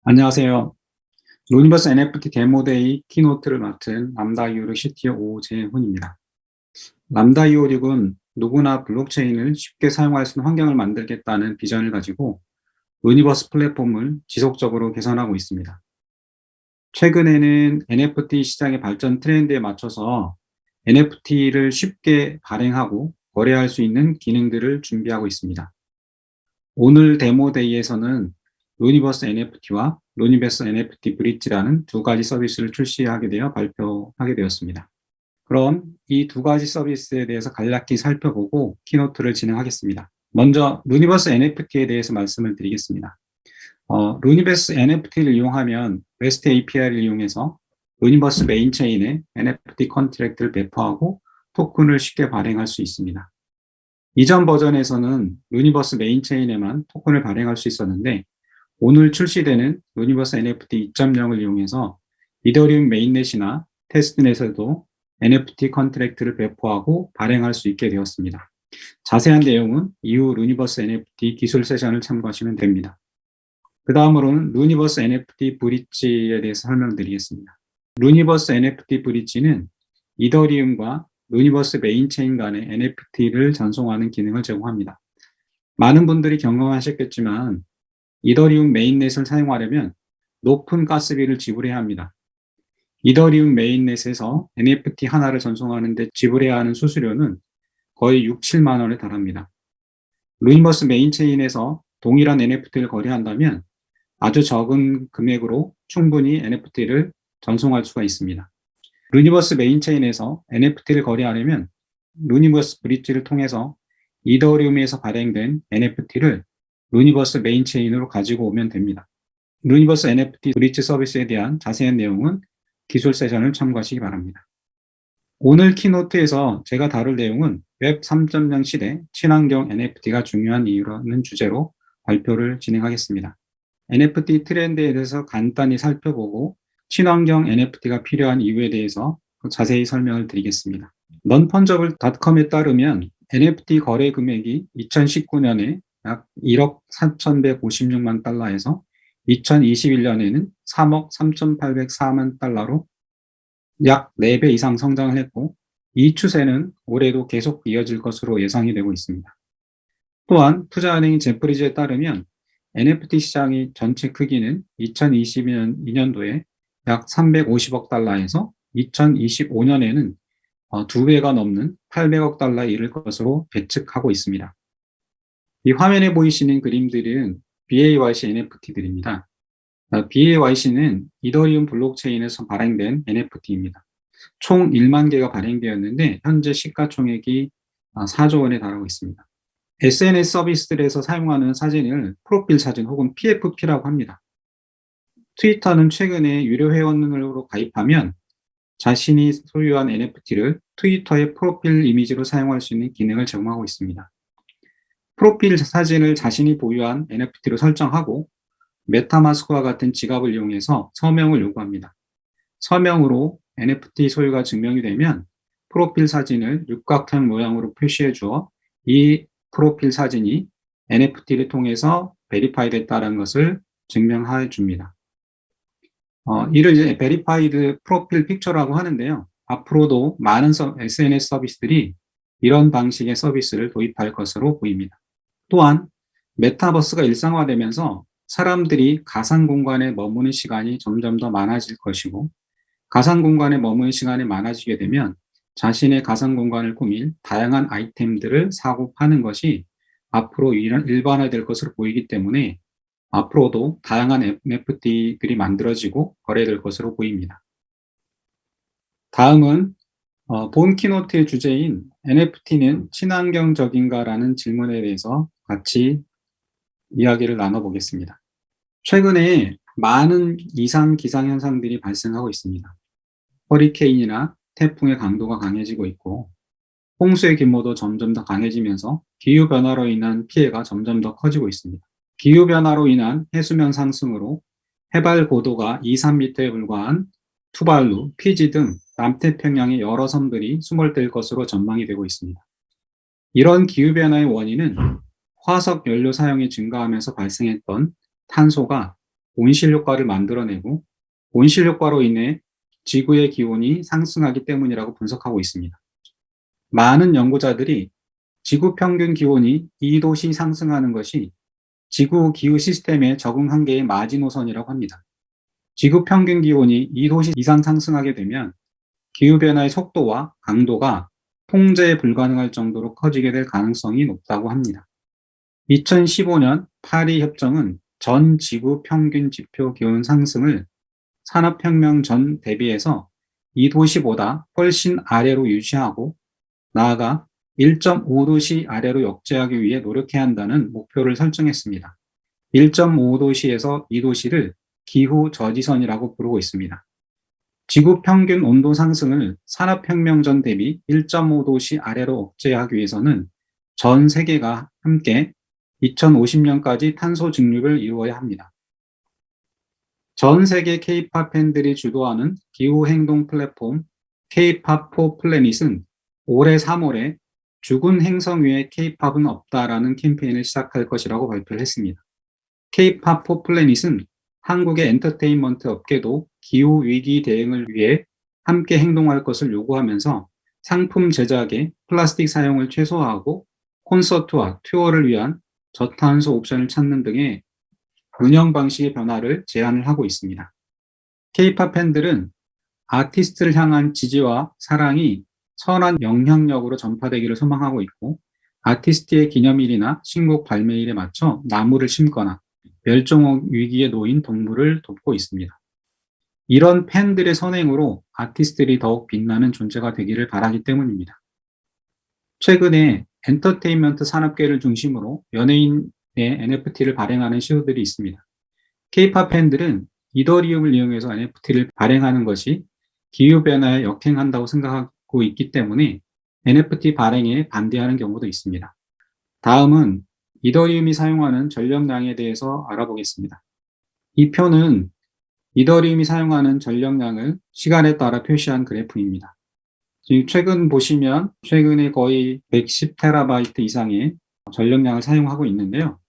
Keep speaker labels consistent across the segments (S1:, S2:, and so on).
S1: 안녕하세요. 루니버스 NFT 데모데이 키노트를 맡은 람다256 CTO 오재훈입니다. 람다256은 누구나 블록체인을 쉽게 사용할 수 있는 환경을 만들겠다는 비전을 가지고 루니버스 플랫폼을 지속적으로 개선하고 있습니다. 최근에는 NFT 시장의 발전 트렌드에 맞춰서 NFT를 쉽게 발행하고 거래할 수 있는 기능들을 준비하고 있습니다. 오늘 데모데이에서는 루니버스 NFT와 루니버스 NFT 브릿지라는 두 가지 서비스를 출시하게 되어 발표하게 되었습니다. 그럼 이 두 가지 서비스에 대해서 간략히 살펴보고 키노트를 진행하겠습니다. 먼저 루니버스 NFT에 대해서 말씀을 드리겠습니다. 루니버스 NFT를 이용하면 REST API를 이용해서 루니버스 메인 체인에 NFT 컨트랙트를 배포하고 토큰을 쉽게 발행할 수 있습니다. 이전 버전에서는 루니버스 메인 체인에만 토큰을 발행할 수 있었는데 오늘 출시되는 루니버스 NFT 2.0을 이용해서 이더리움 메인넷이나 테스트넷에도 NFT 컨트랙트를 배포하고 발행할 수 있게 되었습니다. 자세한 내용은 이후 루니버스 NFT 기술 세션을 참고하시면 됩니다. 그 다음으로는 루니버스 NFT 브릿지에 대해서 설명드리겠습니다. 루니버스 NFT 브릿지는 이더리움과 루니버스 메인 체인 간의 NFT를 전송하는 기능을 제공합니다. 많은 분들이 경험하셨겠지만 이더리움 메인넷을 사용하려면 높은 가스비를 지불해야 합니다. 이더리움 메인넷에서 NFT 하나를 전송하는 데 지불해야 하는 수수료는 거의 6, 7만 원에 달합니다. 루니버스 메인 체인에서 동일한 NFT를 거래한다면 아주 적은 금액으로 충분히 NFT를 전송할 수가 있습니다. 루니버스 메인 체인에서 NFT를 거래하려면 루니버스 브릿지를 통해서 이더리움에서 발행된 NFT를 루니버스 메인 체인으로 가지고 오면 됩니다. 루니버스 NFT 브릿지 서비스에 대한 자세한 내용은 기술 세션을 참고하시기 바랍니다. 오늘 키노트에서 제가 다룰 내용은 웹 3.0 시대 친환경 NFT가 중요한 이유라는 주제로 발표를 진행하겠습니다. NFT 트렌드에 대해서 간단히 살펴보고 친환경 NFT가 필요한 이유에 대해서 자세히 설명을 드리겠습니다. 넌펀저블.com에 따르면 NFT 거래 금액이 2019년에 약 1억 4,156만 달러에서 2021년에는 3억 3,804만 달러로 약 4배 이상 성장을 했고 이 추세는 올해도 계속 이어질 것으로 예상이 되고 있습니다. 또한 투자은행인 제프리즈에 따르면 NFT 시장의 전체 크기는 2022년도에 약 350억 달러에서 2025년에는 2배가 넘는 800억 달러에 이를 것으로 예측하고 있습니다. 이 화면에 보이시는 그림들은 BAYC NFT들입니다. BAYC는 이더리움 블록체인에서 발행된 NFT입니다. 총 1만 개가 발행되었는데 현재 시가총액이 4조 원에 달하고 있습니다. SNS 서비스들에서 사용하는 사진을 프로필 사진 혹은 PFP라고 합니다. 트위터는 최근에 유료 회원으로 가입하면 자신이 소유한 NFT를 트위터의 프로필 이미지로 사용할 수 있는 기능을 제공하고 있습니다. 프로필 사진을 자신이 보유한 NFT로 설정하고 메타마스크와 같은 지갑을 이용해서 서명을 요구합니다. 서명으로 NFT 소유가 증명이 되면 프로필 사진을 육각형 모양으로 표시해 주어 이 프로필 사진이 NFT를 통해서 베리파이 됐다는 것을 증명해 줍니다. 이를 이제 베리파이드 프로필 픽처라고 하는데요. 앞으로도 많은 SNS 서비스들이 이런 방식의 서비스를 도입할 것으로 보입니다. 또한 메타버스가 일상화되면서 사람들이 가상 공간에 머무는 시간이 점점 더 많아질 것이고 가상 공간에 머무는 시간이 많아지게 되면 자신의 가상 공간을 꾸밀 다양한 아이템들을 사고 파는 것이 앞으로 일반화될 것으로 보이기 때문에 앞으로도 다양한 NFT들이 만들어지고 거래될 것으로 보입니다. 다음은 본 키노트의 주제인 NFT는 친환경적인가라는 질문에 대해서 같이 이야기를 나눠보겠습니다. 최근에 많은 이상 기상 현상들이 발생하고 있습니다. 허리케인이나 태풍의 강도가 강해지고 있고 홍수의 규모도 점점 더 강해지면서 기후변화로 인한 피해가 점점 더 커지고 있습니다. 기후변화로 인한 해수면 상승으로 해발 고도가 2, 3m에 불과한 투발루, 피지 등 남태평양의 여러 섬들이 수몰될 것으로 전망이 되고 있습니다. 이런 기후변화의 원인은 화석 연료 사용이 증가하면서 발생했던 탄소가 온실효과를 만들어내고 온실효과로 인해 지구의 기온이 상승하기 때문이라고 분석하고 있습니다. 많은 연구자들이 지구 평균 기온이 2도씨 상승하는 것이 지구 기후 시스템의 적응 한계의 마지노선이라고 합니다. 지구 평균 기온이 2도씨 이상 상승하게 되면 기후변화의 속도와 강도가 통제 불가능할 정도로 커지게 될 가능성이 높다고 합니다. 2015년 파리 협정은 전 지구 평균 지표 기온 상승을 산업혁명 전 대비해서 2도씨보다 훨씬 아래로 유지하고 나아가 1.5도씨 아래로 역제하기 위해 노력해야 한다는 목표를 설정했습니다. 1.5도씨에서 2도씨를 기후 저지선이라고 부르고 있습니다. 지구 평균 온도 상승을 산업혁명 전 대비 1.5도씨 아래로 억제하기 위해서는 전 세계가 함께 2050년까지 탄소 중립을 이루어야 합니다. 전 세계 K-팝 팬들이 주도하는 기후행동 플랫폼 K-팝 포 플래닛은 올해 3월에 죽은 행성 위에 K-팝은 없다라는 캠페인을 시작할 것이라고 발표를 했습니다. K-팝 포 플래닛은 한국의 엔터테인먼트 업계도 기후 위기 대응을 위해 함께 행동할 것을 요구하면서 상품 제작에 플라스틱 사용을 최소화하고 콘서트와 투어를 위한 저탄소 옵션을 찾는 등의 운영 방식의 변화를 제안을 하고 있습니다. K-팝 팬들은 아티스트를 향한 지지와 사랑이 선한 영향력으로 전파되기를 소망하고 있고 아티스트의 기념일이나 신곡 발매일에 맞춰 나무를 심거나 멸종 위기에 놓인 동물을 돕고 있습니다. 이런 팬들의 선행으로 아티스트들이 더욱 빛나는 존재가 되기를 바라기 때문입니다. 최근에 엔터테인먼트 산업계를 중심으로 연예인의 NFT를 발행하는 시도들이 있습니다. K-팝 팬들은 이더리움을 이용해서 NFT를 발행하는 것이 기후변화에 역행한다고 생각하고 있기 때문에 NFT 발행에 반대하는 경우도 있습니다. 다음은 이더리움이 사용하는 전력량에 대해서 알아보겠습니다. 이 표는 이더리움이 사용하는 전력량을 시간에 따라 표시한 그래프입니다. 지금 최근에 거의 110테라바이트 이상의 전력량을 사용하고 있는데요.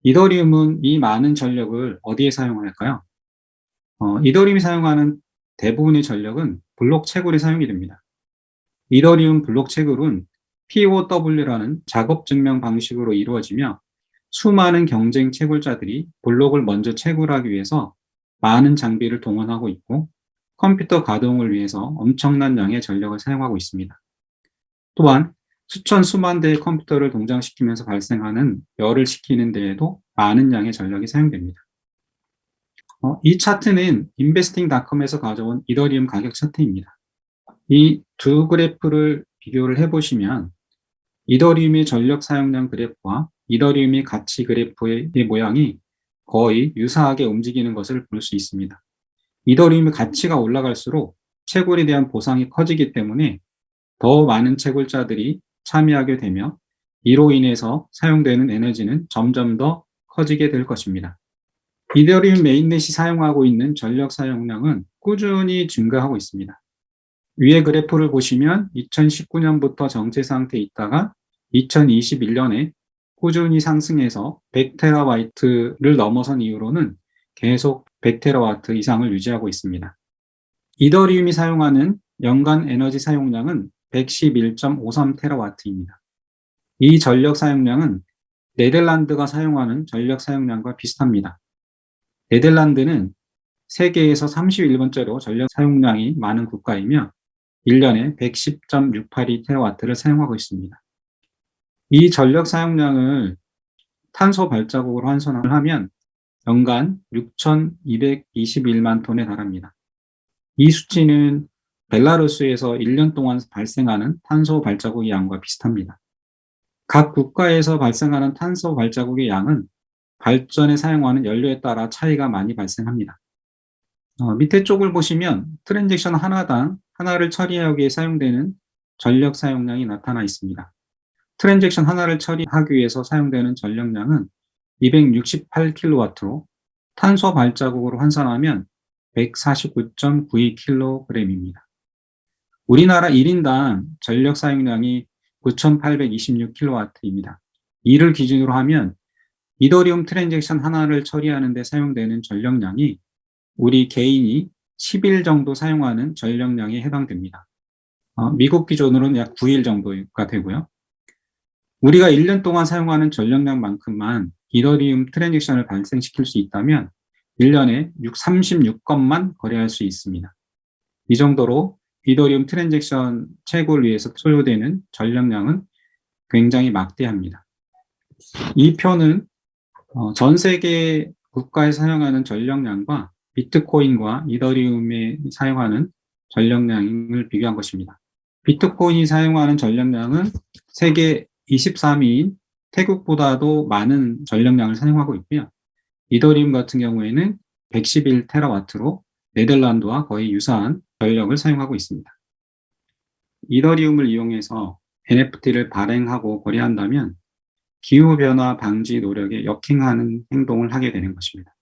S1: 이더리움은 이 많은 전력을 어디에 사용할까요? 이더리움이 사용하는 대부분의 전력은 블록 채굴에 사용이 됩니다. 이더리움 블록 채굴은 POW라는 작업 증명 방식으로 이루어지며 수많은 경쟁 채굴자들이 블록을 먼저 채굴하기 위해서 많은 장비를 동원하고 있고 컴퓨터 가동을 위해서 엄청난 양의 전력을 사용하고 있습니다. 또한 수만 대의 컴퓨터를 동작시키면서 발생하는 열을 식히는 데에도 많은 양의 전력이 사용됩니다. 이 차트는 investing.com에서 가져온 이더리움 가격 차트입니다. 이 두 그래프를 비교를 해보시면 이더리움의 전력 사용량 그래프와 이더리움의 가치 그래프의 모양이 거의 유사하게 움직이는 것을 볼 수 있습니다. 이더리움의 가치가 올라갈수록 채굴에 대한 보상이 커지기 때문에 더 많은 채굴자들이 참여하게 되며 이로 인해서 사용되는 에너지는 점점 더 커지게 될 것입니다. 이더리움 메인넷이 사용하고 있는 전력 사용량은 꾸준히 증가하고 있습니다. 위의 그래프를 보시면 2019년부터 정체 상태에 있다가 2021년에 꾸준히 상승해서 100테라바이트를 넘어선 이후로는 계속 100테라와트 이상을 유지하고 있습니다. 이더리움이 사용하는 연간 에너지 사용량은 111.53테라와트입니다. 이 전력 사용량은 네덜란드가 사용하는 전력 사용량과 비슷합니다. 네덜란드는 세계에서 31번째로 전력 사용량이 많은 국가이며 1년에 110.682테라와트를 사용하고 있습니다. 이 전력 사용량을 탄소 발자국으로 환산을 하면 연간 6,221만 톤에 달합니다. 이 수치는 벨라루스에서 1년 동안 발생하는 탄소 발자국의 양과 비슷합니다. 각 국가에서 발생하는 탄소 발자국의 양은 발전에 사용하는 연료에 따라 차이가 많이 발생합니다. 밑에 쪽을 보시면 트랜잭션 하나당 하나를 처리하기 위해 사용되는 전력 사용량이 나타나 있습니다. 트랜잭션 하나를 처리하기 위해서 사용되는 전력량은 268kW로 탄소 발자국으로 환산하면 149.92kg입니다. 우리나라 1인당 전력 사용량이 9,826kW입니다. 이를 기준으로 하면 이더리움 트랜잭션 하나를 처리하는 데 사용되는 전력량이 우리 개인이 10일 정도 사용하는 전력량에 해당됩니다. 미국 기준으로는 약 9일 정도가 되고요. 우리가 1년 동안 사용하는 전력량만큼만 이더리움 트랜잭션을 발생시킬 수 있다면 1년에 36건만 거래할 수 있습니다. 이 정도로 이더리움 트랜잭션 채굴을 위해서 소요되는 전력량은 굉장히 막대합니다. 이 표는 전 세계 국가에 사용하는 전력량과 비트코인과 이더리움에 사용하는 전력량을 비교한 것입니다. 비트코인이 사용하는 전력량은 세계 23위인 태국보다도 많은 전력량을 사용하고 있고요. 이더리움 같은 경우에는 111테라와트로 네덜란드와 거의 유사한 전력을 사용하고 있습니다. 이더리움을 이용해서 NFT를 발행하고 거래한다면 기후변화 방지 노력에 역행하는 행동을 하게 되는 것입니다.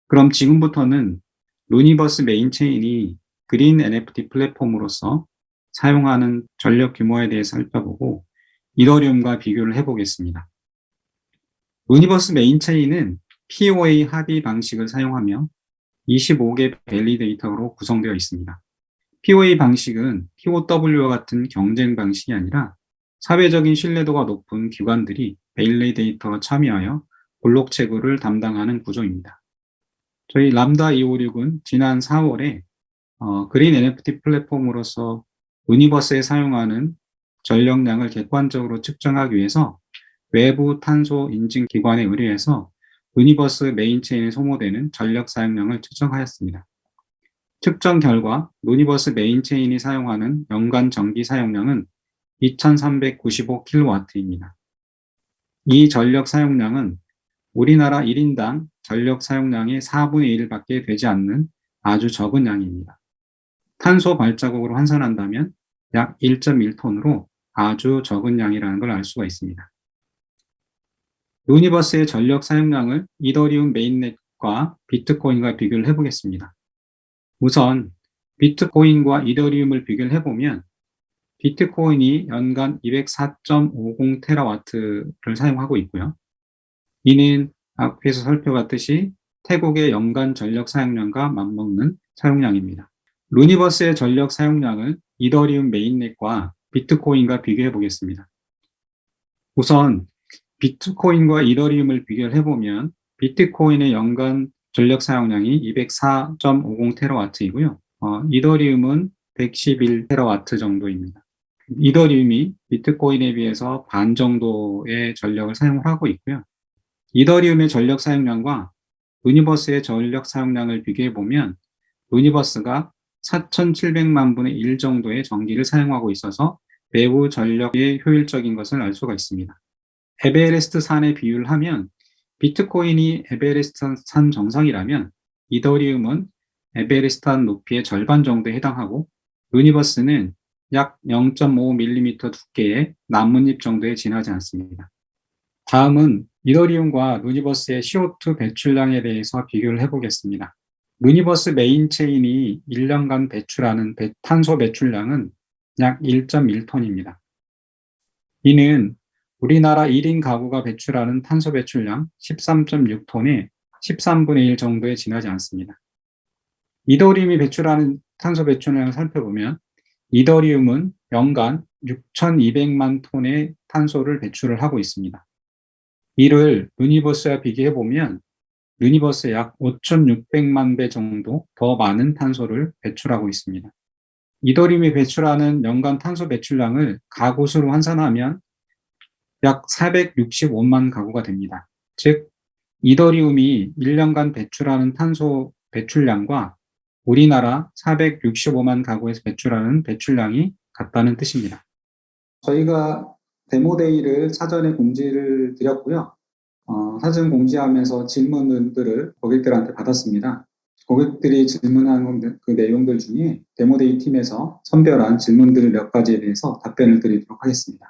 S1: 그럼 지금부터는 루니버스 메인 체인이 그린 NFT 플랫폼으로서 사용하는 전력 규모에 대해서 살펴보고 이더리움과 비교를 해보겠습니다. 루니버스 메인 체인은 POA 합의 방식을 사용하며 25개 밸리데이터로 구성되어 있습니다. POA 방식은 POW와 같은 경쟁 방식이 아니라 사회적인 신뢰도가 높은 기관들이 밸리데이터로 참여하여 블록 채굴을 담당하는 구조입니다. 저희 람다 256은 지난 4월에 그린 NFT 플랫폼으로서 유니버스에 사용하는 전력량을 객관적으로 측정하기 위해서 외부 탄소 인증 기관에 의뢰해서 유니버스 메인 체인에 소모되는 전력 사용량을 측정하였습니다. 측정 결과 유니버스 메인 체인이 사용하는 연간 전기 사용량은 2395kW입니다. 이 전력 사용량은 우리나라 1인당 전력 사용량의 4분의 1밖에 되지 않는 아주 적은 양입니다. 탄소 발자국으로 환산한다면 약 1.1톤으로 아주 적은 양이라는 걸 알 수가 있습니다. 유니버스의 전력 사용량을 이더리움 메인넷과 비트코인과 비교를 해보겠습니다. 우선 비트코인과 이더리움을 비교를 해보면 비트코인이 연간 204.50테라와트를 사용하고 있고요. 이는 앞에서 살펴봤듯이 태국의 연간 전력 사용량과 맞먹는 사용량입니다. 루니버스의 전력 사용량을 이더리움 메인넷과 비트코인과 비교해 보겠습니다. 우선 비트코인과 이더리움을 비교를 해보면 비트코인의 연간 전력 사용량이 204.50테라와트이고요. 이더리움은 111테라와트 정도입니다. 이더리움이 비트코인에 비해서 반 정도의 전력을 사용하고 있고요. 이더리움의 전력 사용량과 유니버스의 전력 사용량을 비교해 보면 유니버스가 4,700만 분의 1 정도의 전기를 사용하고 있어서 매우 전력이 효율적인 것을 알 수가 있습니다. 에베레스트 산에 비유를 하면 비트코인이 에베레스트 산 정상이라면 이더리움은 에베레스트 산 높이의 절반 정도에 해당하고 유니버스는 약 0.5mm 두께의 나뭇잎 정도에 지나지 않습니다. 다음은 이더리움과 유니버스의 CO2 배출량에 대해서 비교를 해보겠습니다. 유니버스 메인 체인이 1년간 배출하는 탄소 배출량은 약 1.1톤입니다. 이는 우리나라 1인 가구가 배출하는 탄소 배출량 13.6톤의 13분의 1 정도에 지나지 않습니다. 이더리움이 배출하는 탄소 배출량을 살펴보면 이더리움은 연간 6,200만 톤의 탄소를 배출을 하고 있습니다. 이를 유니버스와 비교해보면 유니버스의 약 5,600만 배 정도 더 많은 탄소를 배출하고 있습니다. 이더리움이 배출하는 연간 탄소 배출량을 가구 수로 환산하면 약 465만 가구가 됩니다. 즉, 이더리움이 1년간 배출하는 탄소 배출량과 우리나라 465만 가구에서 배출하는 배출량이 같다는 뜻입니다. 저희가 데모데이를 사전에 공지를 드렸고요. 사전 공지하면서 질문들을 고객들한테 받았습니다. 고객들이 질문한 그 내용들 중에 데모데이 팀에서 선별한 질문들 몇 가지에 대해서 답변을 드리도록 하겠습니다.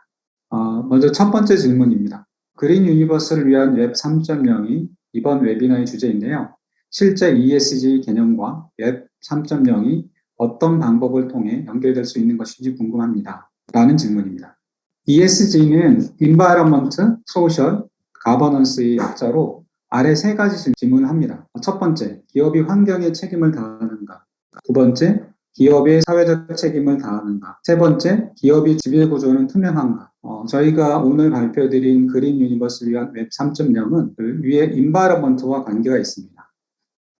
S1: 먼저 첫 번째 질문입니다. 그린 유니버스를 위한 웹 3.0이 이번 웨비나의 주제인데요. 실제 ESG 개념과 웹 3.0이 어떤 방법을 통해 연결될 수 있는 것인지 궁금합니다. 라는 질문입니다. ESG는 Environment, Social, Governance의 약자로 아래 세 가지 질문을 합니다. 첫 번째, 기업이 환경에 책임을 다하는가? 두 번째, 기업의 사회적 책임을 다하는가? 세 번째, 기업의 지배구조는 투명한가? 저희가 오늘 발표드린 그린 유니버스를 위한 웹 3.0은 그 위에 인바이러먼트와 관계가 있습니다.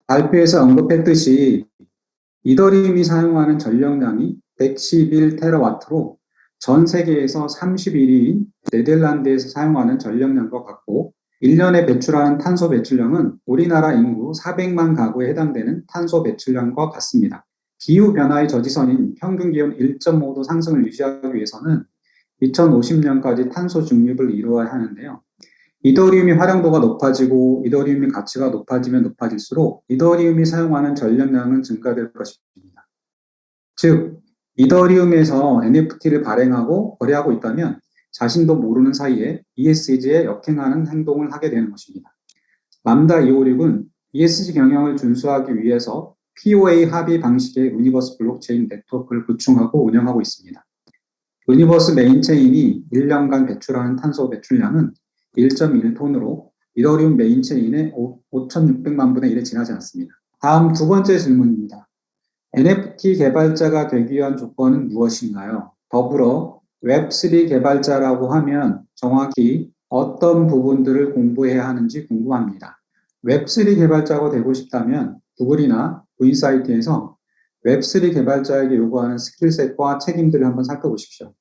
S1: 발표에서 언급했듯이 이더리움이 사용하는 전력량이 111테라와트로 전 세계에서 31위인 네덜란드에서 사용하는 전력량과 같고 1년에 배출하는 탄소 배출량은 우리나라 인구 400만 가구에 해당되는 탄소 배출량과 같습니다. 기후변화의 저지선인 평균기온 1.5도 상승을 유지하기 위해서는 2050년까지 탄소 중립을 이루어야 하는데요. 이더리움의 활용도가 높아지고 이더리움의 가치가 높아지면 높아질수록 이더리움이 사용하는 전력량은 증가될 것입니다. 즉, 이더리움에서 NFT를 발행하고 거래하고 있다면 자신도 모르는 사이에 ESG에 역행하는 행동을 하게 되는 것입니다. 람다 256은 ESG 경영을 준수하기 위해서 POA 합의 방식의 유니버스 블록체인 네트워크를 구축하고 운영하고 있습니다. 유니버스 메인체인이 1년간 배출하는 탄소 배출량은 1.1톤으로 이더리움 메인체인의 5,600만 분의 1에 지나지 않습니다. 다음 두 번째 질문입니다. NFT 개발자가 되기 위한 조건은 무엇인가요? 더불어 웹3 개발자라고 하면 정확히 어떤 부분들을 공부해야 하는지 궁금합니다. 웹3 개발자가 되고 싶다면 구글이나 V사이트에서 웹3 개발자에게 요구하는 스킬셋과 책임들을 한번 살펴보십시오.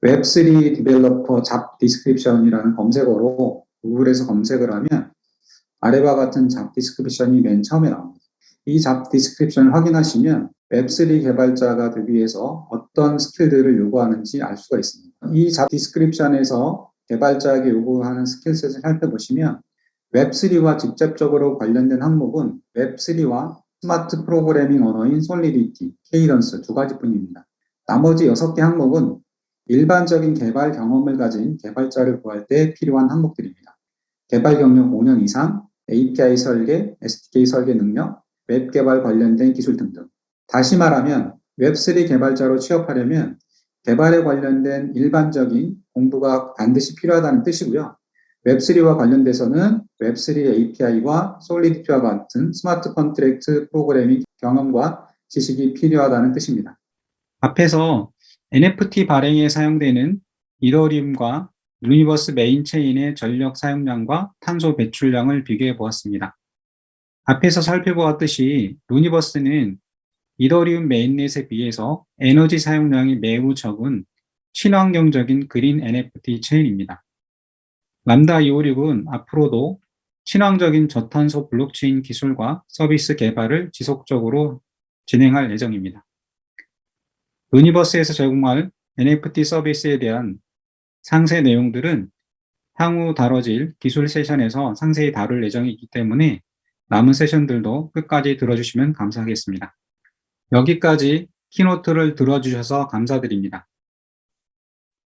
S1: 웹3 디벨로퍼 잡 디스크립션이라는 검색어로 구글에서 검색을 하면 아래와 같은 잡 디스크립션이 맨 처음에 나옵니다. 이 잡 디스크립션을 확인하시면 웹3 개발자가 되기 위해서 어떤 스킬들을 요구하는지 알 수가 있습니다. 이 잡 디스크립션에서 개발자에게 요구하는 스킬셋을 살펴보시면 웹3와 직접적으로 관련된 항목은 웹3와 스마트 프로그래밍 언어인 솔리디티, 케이던스 두 가지뿐입니다. 나머지 6개 항목은 일반적인 개발 경험을 가진 개발자를 구할 때 필요한 항목들입니다. 개발 경력 5년 이상, API 설계, SDK 설계 능력, 웹 개발 관련된 기술 등등. 다시 말하면 웹3 개발자로 취업하려면 개발에 관련된 일반적인 공부가 반드시 필요하다는 뜻이고요. 웹3와 관련돼서는 웹3 API와 솔리디티와 같은 스마트 컨트랙트 프로그래밍 경험과 지식이 필요하다는 뜻입니다. 앞에서 NFT 발행에 사용되는 이더리움과 유니버스 메인체인의 전력 사용량과 탄소 배출량을 비교해 보았습니다. 앞에서 살펴보았듯이 유니버스는 이더리움 메인넷에 비해서 에너지 사용량이 매우 적은 친환경적인 그린 NFT 체인입니다. 람다 256은 앞으로도 친환경적인 저탄소 블록체인 기술과 서비스 개발을 지속적으로 진행할 예정입니다. 유니버스에서 제공할 NFT 서비스에 대한 상세 내용들은 향후 다뤄질 기술 세션에서 상세히 다룰 예정이기 때문에 남은 세션들도 끝까지 들어주시면 감사하겠습니다. 여기까지 키노트를 들어주셔서 감사드립니다.